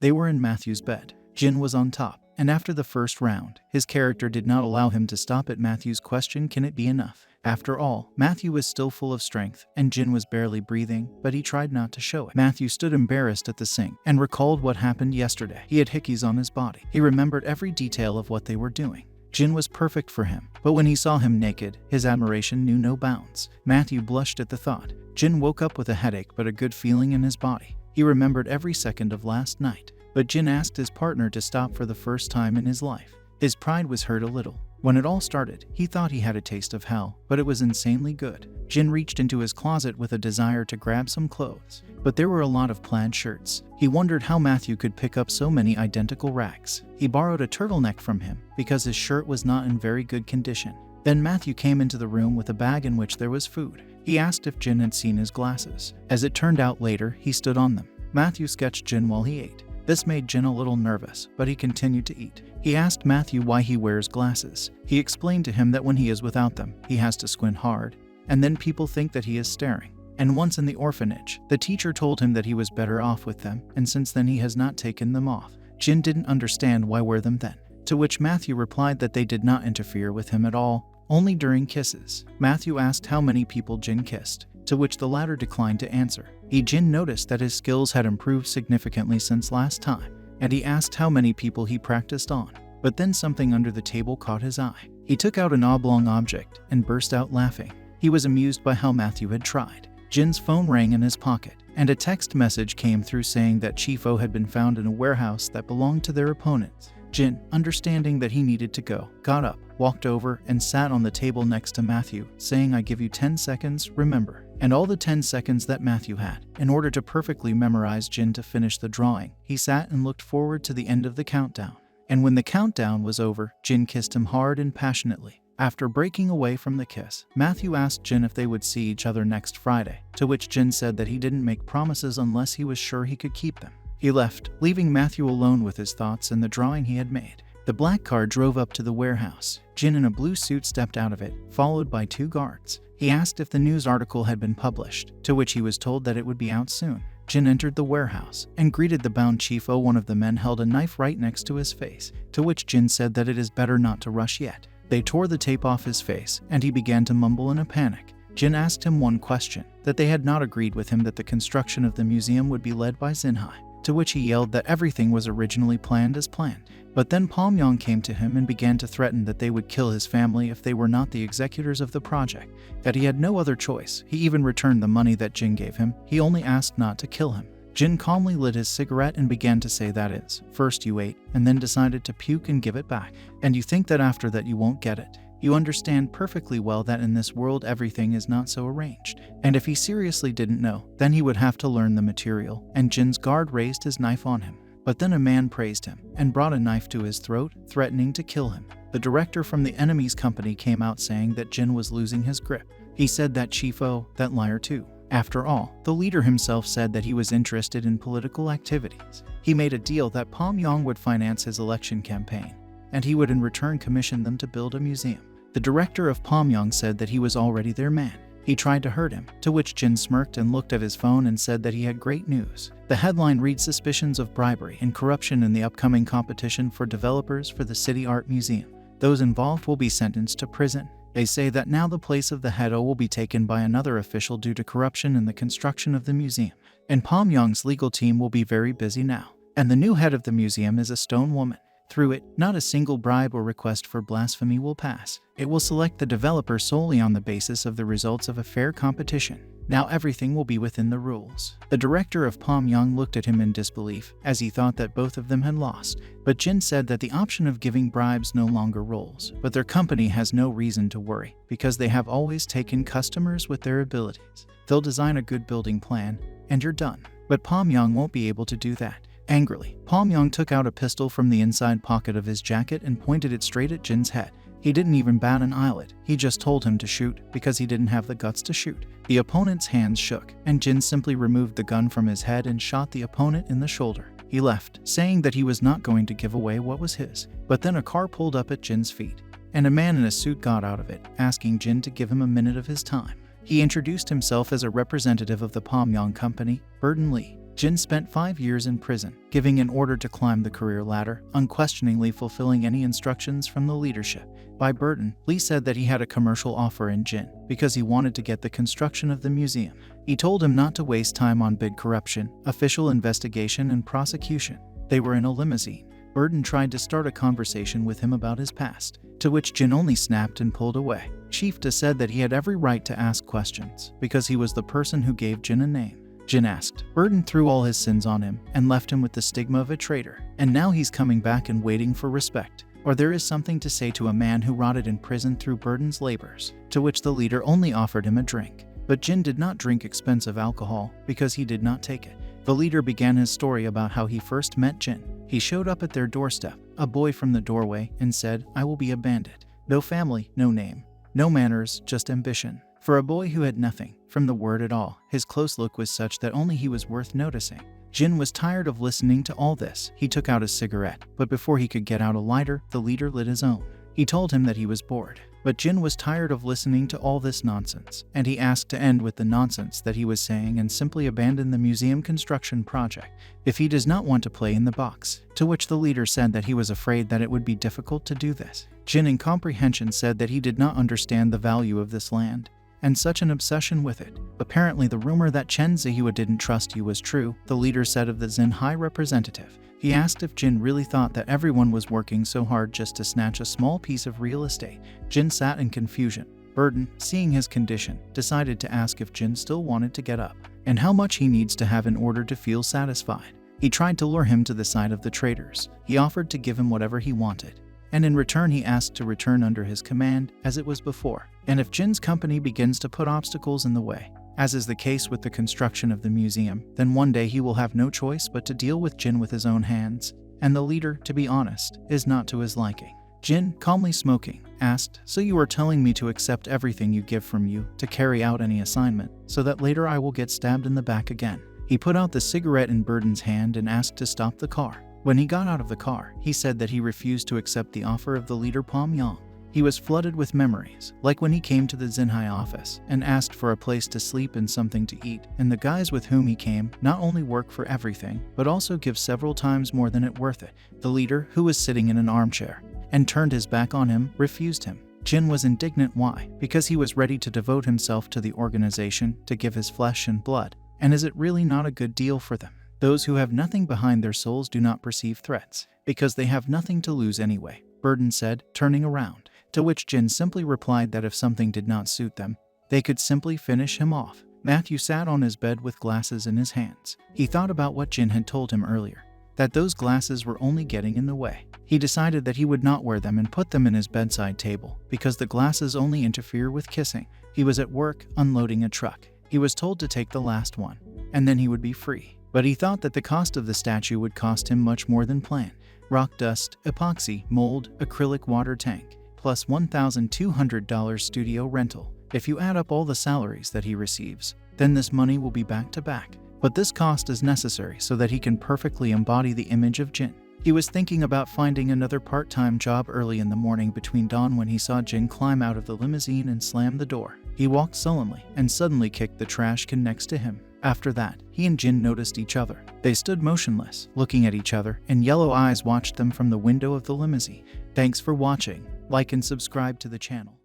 They were in Matthew's bed. Jin was on top, and after the first round, his character did not allow him to stop at Matthew's question, "Can it be enough?" After all, Matthew was still full of strength, and Jin was barely breathing, but he tried not to show it. Matthew stood embarrassed at the sink and recalled what happened yesterday. He had hickeys on his body. He remembered every detail of what they were doing. Jin was perfect for him, but when he saw him naked, his admiration knew no bounds. Matthew blushed at the thought. Jin woke up with a headache but a good feeling in his body. He remembered every second of last night, but Jin asked his partner to stop for the first time in his life. His pride was hurt a little. When it all started, he thought he had a taste of hell, but it was insanely good. Jin reached into his closet with a desire to grab some clothes, but there were a lot of plaid shirts. He wondered how Matthew could pick up so many identical rags. He borrowed a turtleneck from him because his shirt was not in very good condition. Then Matthew came into the room with a bag in which there was food. He asked if Jin had seen his glasses. As it turned out later, he stood on them. Matthew sketched Jin while he ate. This made Jin a little nervous, but he continued to eat. He asked Matthew why he wears glasses. He explained to him that when he is without them, he has to squint hard, and then people think that he is staring. And once in the orphanage, the teacher told him that he was better off with them, and since then he has not taken them off. Jin didn't understand why wear them then, to which Matthew replied that they did not interfere with him at all, only during kisses. Matthew asked how many people Jin kissed, to which the latter declined to answer. Jin noticed that his skills had improved significantly since last time, and he asked how many people he practiced on. But then something under the table caught his eye. He took out an oblong object and burst out laughing. He was amused by how Matthew had tried. Jin's phone rang in his pocket, and a text message came through saying that Chief O had been found in a warehouse that belonged to their opponents. Jin, understanding that he needed to go, got up, walked over, and sat on the table next to Matthew, saying, "I give you 10 seconds, remember." And all the 10 seconds that Matthew had, in order to perfectly memorize Jin to finish the drawing, he sat and looked forward to the end of the countdown. And when the countdown was over, Jin kissed him hard and passionately. After breaking away from the kiss, Matthew asked Jin if they would see each other next Friday, to which Jin said that he didn't make promises unless he was sure he could keep them. He left, leaving Matthew alone with his thoughts and the drawing he had made. The black car drove up to the warehouse. Jin in a blue suit stepped out of it, followed by 2 guards. He asked if the news article had been published, to which he was told that it would be out soon. Jin entered the warehouse and greeted the bound Chief O. One of the men held a knife right next to his face, to which Jin said that it is better not to rush yet. They tore the tape off his face, and he began to mumble in a panic. Jin asked him one question, that they had not agreed with him that the construction of the museum would be led by Xinhai, to which he yelled that everything was originally planned as planned. But then Pomyong came to him and began to threaten that they would kill his family if they were not the executors of the project, that he had no other choice. He even returned the money that Jin gave him. He only asked not to kill him. Jin calmly lit his cigarette and began to say, "That is, first you ate, and then decided to puke and give it back. And you think that after that you won't get it. You understand perfectly well that in this world everything is not so arranged." And if he seriously didn't know, then he would have to learn the material, and Jin's guard raised his knife on him. But then a man praised him and brought a knife to his throat, threatening to kill him. The director from the enemy's company came out saying that Jin was losing his grip. He said that Chief O, that liar too. After all, the leader himself said that he was interested in political activities. He made a deal that Pomyong would finance his election campaign, and he would in return commission them to build a museum. The director of Pomyong said that he was already their man. He tried to hurt him, to which Jin smirked and looked at his phone and said that he had great news. The headline reads, "Suspicions of bribery and corruption in the upcoming competition for developers for the City Art Museum. Those involved will be sentenced to prison." They say that now the place of the head O will be taken by another official due to corruption in the construction of the museum. And Pomyong's legal team will be very busy now. And the new head of the museum is a stone woman. Through it, not a single bribe or request for blasphemy will pass. It will select the developer solely on the basis of the results of a fair competition. Now everything will be within the rules. The director of Pomyong looked at him in disbelief, as he thought that both of them had lost. But Jin said that the option of giving bribes no longer rolls, but their company has no reason to worry, because they have always taken customers with their abilities. They'll design a good building plan, and you're done. But Pomyong won't be able to do that. Angrily, Pomyong took out a pistol from the inside pocket of his jacket and pointed it straight at Jin's head. He didn't even bat an eyelid. He just told him to shoot because he didn't have the guts to shoot. The opponent's hands shook, and Jin simply removed the gun from his head and shot the opponent in the shoulder. He left, saying that he was not going to give away what was his. But then a car pulled up at Jin's feet, and a man in a suit got out of it, asking Jin to give him a minute of his time. He introduced himself as a representative of the Pomyong company, Burton Lee. Jin spent 5 years in prison, giving an order to climb the career ladder, unquestioningly fulfilling any instructions from the leadership. By Burton, Lee said that he had a commercial offer in Jin because he wanted to get the construction of the museum. He told him not to waste time on bid corruption, official investigation, and prosecution. They were in a limousine. Burton tried to start a conversation with him about his past, to which Jin only snapped and pulled away. Chiefta said that he had every right to ask questions because he was the person who gave Jin a name. Jin asked. Burton threw all his sins on him and left him with the stigma of a traitor. And now he's coming back and waiting for respect. Or there is something to say to a man who rotted in prison through Burton's labors, to which the leader only offered him a drink. But Jin did not drink expensive alcohol because he did not take it. The leader began his story about how he first met Jin. He showed up at their doorstep, a boy from the doorway, and said, "I will be a bandit. No family, no name, no manners, just ambition." For a boy who had nothing from the word at all, his close look was such that only he was worth noticing. Jin was tired of listening to all this. He took out a cigarette, but before he could get out a lighter, the leader lit his own. He told him that he was bored. But Jin was tired of listening to all this nonsense, and he asked to end with the nonsense that he was saying and simply abandon the museum construction project if he does not want to play in the box, to which the leader said that he was afraid that it would be difficult to do this. Jin in comprehension said that he did not understand the value of this land and such an obsession with it. Apparently the rumor that Chen Zihua didn't trust you was true, the leader said of the Xin High representative. He asked if Jin really thought that everyone was working so hard just to snatch a small piece of real estate. Jin sat in confusion. Burton, seeing his condition, decided to ask if Jin still wanted to get up, and how much he needs to have in order to feel satisfied. He tried to lure him to the side of the traitors. He offered to give him whatever he wanted, and in return he asked to return under his command as it was before. And if Jin's company begins to put obstacles in the way, as is the case with the construction of the museum, then one day he will have no choice but to deal with Jin with his own hands. And the leader, to be honest, is not to his liking. Jin, calmly smoking, asked, "So you are telling me to accept everything you give from you, to carry out any assignment, so that later I will get stabbed in the back again?" He put out the cigarette in Burton's hand and asked to stop the car. When he got out of the car, he said that he refused to accept the offer of the leader Pom Yang. He was flooded with memories, like when he came to the Xinhai office and asked for a place to sleep and something to eat, and the guys with whom he came not only work for everything, but also give several times more than it worth it. The leader, who was sitting in an armchair and turned his back on him, refused him. Jin was indignant. Why? Because he was ready to devote himself to the organization, to give his flesh and blood. And is it really not a good deal for them? Those who have nothing behind their souls do not perceive threats, because they have nothing to lose anyway, Burton said, turning around. To which Jin simply replied that if something did not suit them, they could simply finish him off. Matthew sat on his bed with glasses in his hands. He thought about what Jin had told him earlier, that those glasses were only getting in the way. He decided that he would not wear them and put them in his bedside table, because the glasses only interfere with kissing. He was at work, unloading a truck. He was told to take the last one, and then he would be free. But he thought that the cost of the statue would cost him much more than planned. Rock dust, epoxy, mold, acrylic water tank, plus $1,200 studio rental. If you add up all the salaries that he receives, then this money will be back to back. But this cost is necessary so that he can perfectly embody the image of Jin. He was thinking about finding another part-time job early in the morning between dawn when he saw Jin climb out of the limousine and slam the door. He walked sullenly and suddenly kicked the trash can next to him. After that, he and Jin noticed each other. They stood motionless, looking at each other, and yellow eyes watched them from the window of the limousine. Thanks for watching. Like and subscribe to the channel.